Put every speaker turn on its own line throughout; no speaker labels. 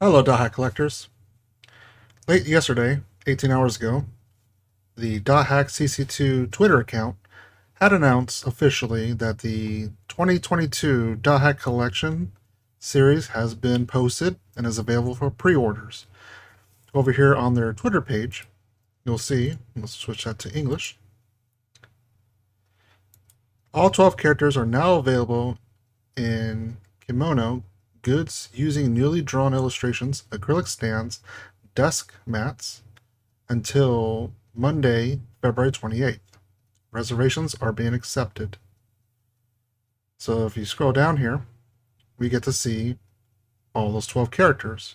Hello, Dothack Collectors. Late yesterday, 18 hours ago, the Dothack CC2 Twitter account had announced officially that the 2022 Dothack Collection series has been posted and is available for pre-orders. Over here on their Twitter page, you'll see, let's switch that to English, all 12 characters are now available in kimono goods using newly drawn illustrations, acrylic stands, desk mats, until Monday, February 28th. Reservations are being accepted. So if you scroll down here, we get to see all those 12 characters.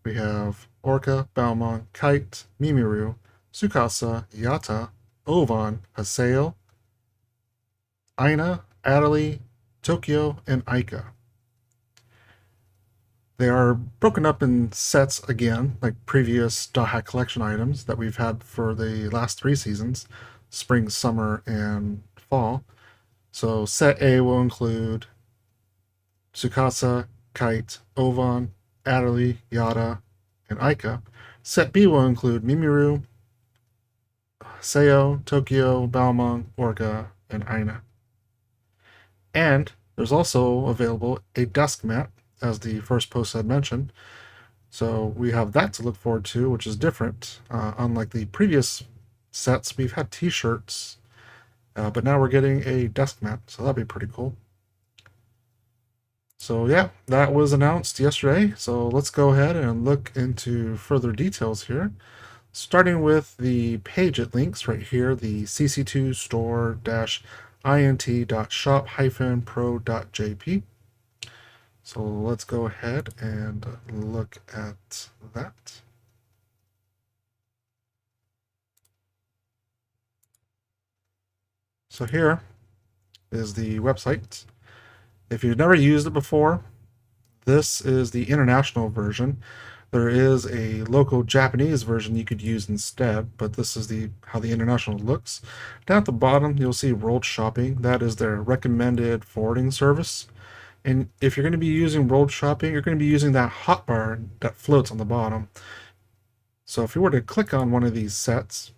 We have Orca, Balmon, Kite, Mimiru, Tsukasa, Yata, Ovan, Haseo, Aina, Adderley, Tokyo, and Aika. They are broken up in sets again, like previous Dothack Collection items that we've had for the last 3 seasons, spring, summer, and fall. So set A will include Tsukasa, Kite, Ovan, Adderley, Yada, and Aika. Set B will include Mimiru, Seo, Tokyo, Balmon, Orga, and Aina. And there's also available a desk mat, as the first post had mentioned. So we have that to look forward to, which is different. Unlike the previous sets, we've had t-shirts, but now we're getting a desk mat, so that'll be pretty cool. So yeah, that was announced yesterday. So let's go ahead and look into further details here. Starting with the page it links right here, the CC2 store-int.shop-pro.jp. So let's go ahead and look at that. So here is the website. If you've never used it before, this is the international version. There is a local Japanese version you could use instead, but this is how the international looks. Down at the bottom, you'll see World Shopping. That is their recommended forwarding service. And if you're going to be using World Shopping, you're going to be using that hotbar that floats on the bottom. So if you were to click on one of these sets,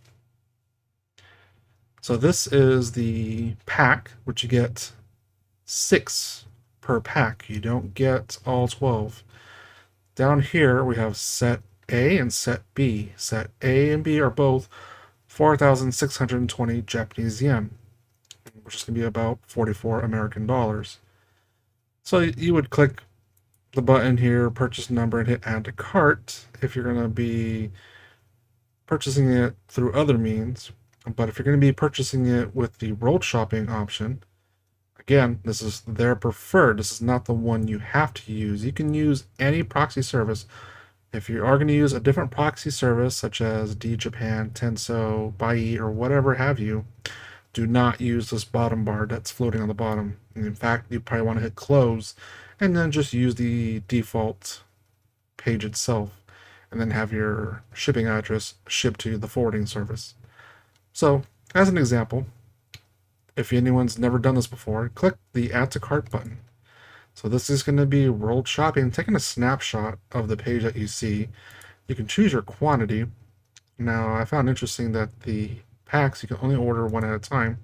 so this is the pack, which you get 6 per pack. You don't get all 12. Down here we have set A and set B. Set A and B are both 4,620 Japanese yen, which is going to be about 44 American dollars. So you would click the button here, purchase number, and hit add to cart if you're going to be purchasing it through other means. But if you're going to be purchasing it with the World Shopping option, again, this is their preferred. This is not the one you have to use. You can use any proxy service. If you are going to use a different proxy service, such as D Japan, Tenso, Bai, or whatever have you, do not use this bottom bar that's floating on the bottom. And in fact, you probably want to hit close and then just use the default page itself and then have your shipping address shipped to the forwarding service. So, as an example, if anyone's never done this before, click the Add to Cart button. So this is going to be World Shopping, taking a snapshot of the page that you see. You can choose your quantity. Now, I found interesting that the packs, you can only order one at a time.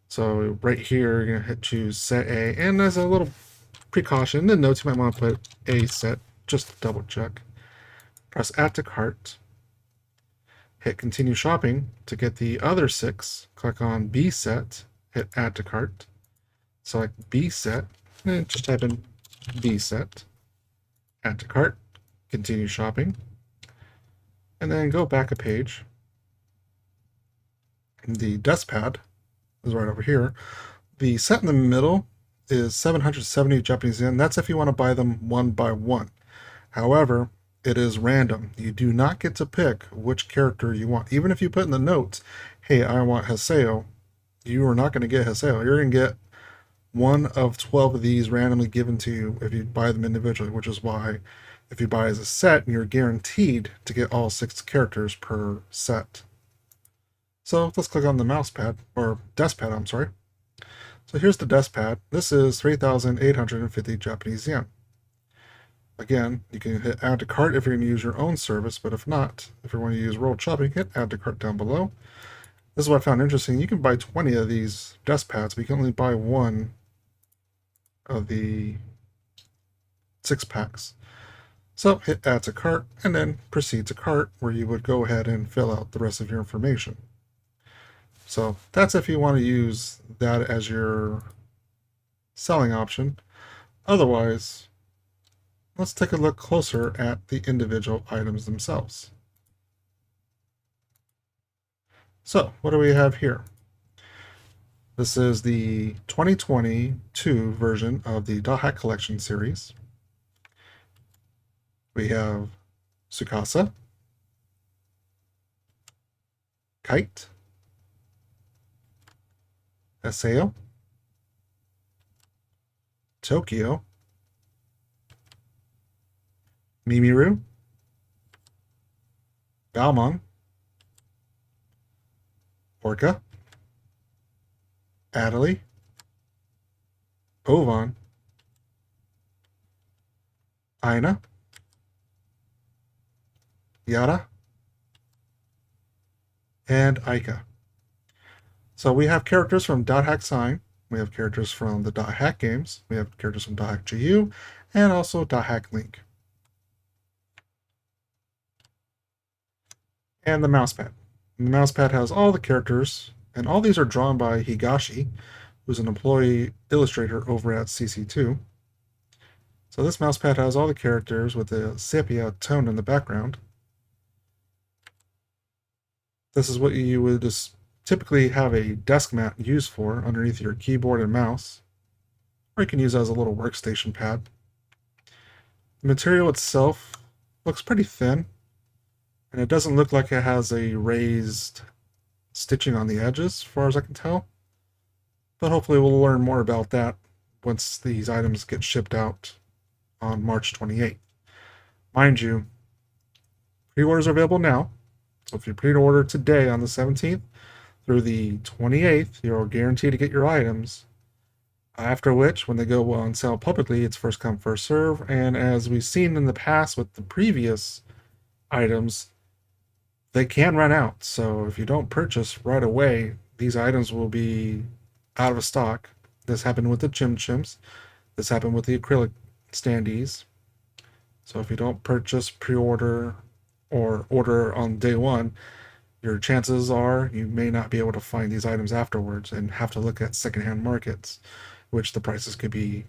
So right here, you're going to hit choose set A, and as a little precaution, in the notes you might want to put A set, just to double check. Press Add to Cart. Hit continue shopping to get the other 6. Click on B set, hit add to cart. Select B set, and just type in B set. Add to cart, continue shopping, and then go back a page. The desk pad is right over here. The set in the middle is 770 Japanese yen. That's if you want to buy them one by one. However, it is random. You do not get to pick which character you want. Even if you put in the notes, hey, I want Haseo, you are not going to get Haseo. You're going to get one of 12 of these randomly given to you if you buy them individually, which is why if you buy as a set, you're guaranteed to get all 6 characters per set. So let's click on the mouse pad, or desk pad, I'm sorry. So here's the desk pad. This is 3,850 Japanese yen. Again, you can hit add to cart if you're going to use your own service, but if not, if you want to use World Shopping, hit add to cart down below. This is what I found interesting. You can buy 20 of these desk pads, but you can only buy one of the 6-packs. So hit add to cart and then proceed to cart, where you would go ahead and fill out the rest of your information. So that's if you want to use that as your selling option. Otherwise, let's take a look closer at the individual items themselves. So what do we have here? This is the 2022 version of the Dothack Collection series. We have Tsukasa, Kite, Aseo, Tokyo, Mimiru, Balmong, Orca, Adderley, Ovan, Aina, Yara, and Aika. So we have characters from Dothack Sign, we have characters from the Dothack games, we have characters from Dothack GU, and also Dothack Link. And the mousepad. The mousepad has all the characters, and all these are drawn by Higashi, who's an employee illustrator over at CC2. So this mousepad has all the characters with the sepia tone in the background. This is what you would just typically have a desk mat used for underneath your keyboard and mouse, or you can use it as a little workstation pad. The material itself looks pretty thin, and it doesn't look like it has a raised stitching on the edges, as far as I can tell. But hopefully we'll learn more about that once these items get shipped out on March 28th. Mind you, pre-orders are available now. So if you pre-order today on the 17th through the 28th, you're guaranteed to get your items. After which, when they go on sale publicly, it's first come, first serve. And as we've seen in the past with the previous items, they can run out. So if you don't purchase right away, these items will be out of stock. This happened with the Chim Chims. This happened with the acrylic standees. So if you don't purchase, pre-order, or order on day one, your chances are you may not be able to find these items afterwards and have to look at secondhand markets, which the prices could be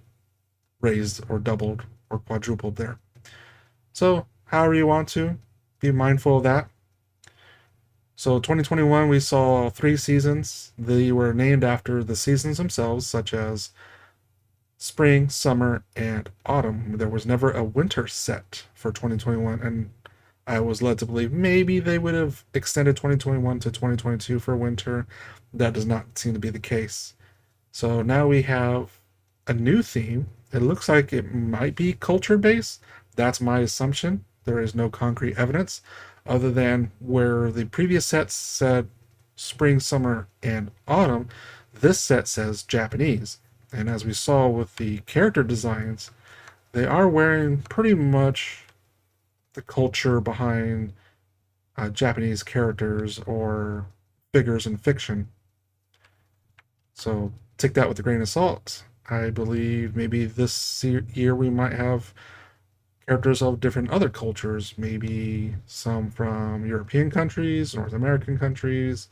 raised or doubled or quadrupled there. So however you want to, be mindful of that. So 2021, we saw 3 seasons. They were named after the seasons themselves, such as spring, summer, and autumn. There was never a winter set for 2021, and I was led to believe maybe they would have extended 2021 to 2022 for winter. That does not seem to be the case. So now we have a new theme. It looks like it might be culture-based. That's my assumption. There is no concrete evidence other than where the previous set said spring, summer, and autumn. This set says Japanese. And as we saw with the character designs, they are wearing pretty much the culture behind Japanese characters or figures in fiction. So take that with a grain of salt. I believe maybe this year we might have characters of different other cultures, maybe some from European countries, North American countries.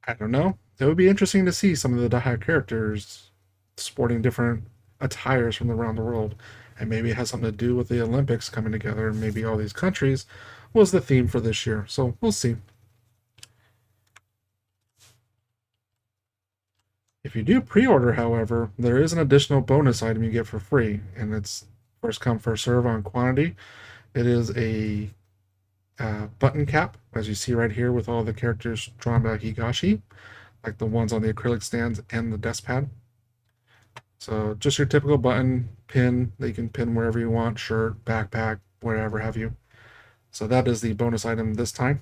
I don't know. It would be interesting to see some of the Dothack characters sporting different attires from around the world. And maybe it has something to do with the Olympics coming together, and maybe all these countries was the theme for this year. So we'll see. If you do pre-order, however, there is an additional bonus item you get for free, and it's first come, first serve on quantity. It is a button cap, as you see right here, with all the characters drawn by Higashi, like the ones on the acrylic stands and the desk pad. So just your typical button pin that you can pin wherever you want, shirt, backpack, whatever have you. So that is the bonus item this time.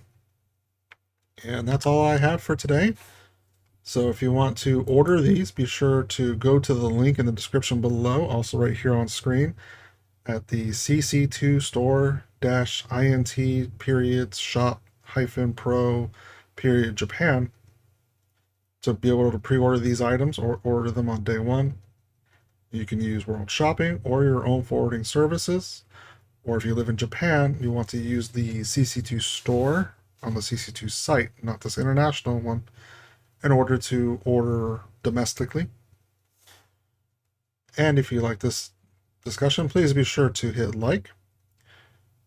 And that's all I have for today. So if you want to order these, be sure to go to the link in the description below, also right here on screen. at the CC2 store -int period shop -pro period Japan to be able to pre-order these items or order them on day one. You can use World Shopping or your own forwarding services. Or if you live in Japan, you want to use the CC2 store on the CC2 site, not this international one, in order to order domestically. And if you like this discussion, please be sure to hit like.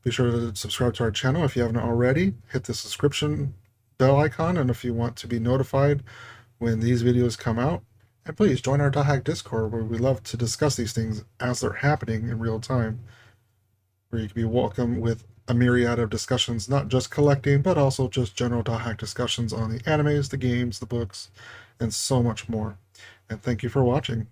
Be sure to subscribe to our channel if you haven't already. Hit the subscription bell icon, and if you want to be notified when these videos come out. And please join our Dothack Discord, where we love to discuss these things as they're happening in real time, where you can be welcome with a myriad of discussions, not just collecting, but also just general Dothack discussions on the animes, the games, the books, and so much more. And thank you for watching.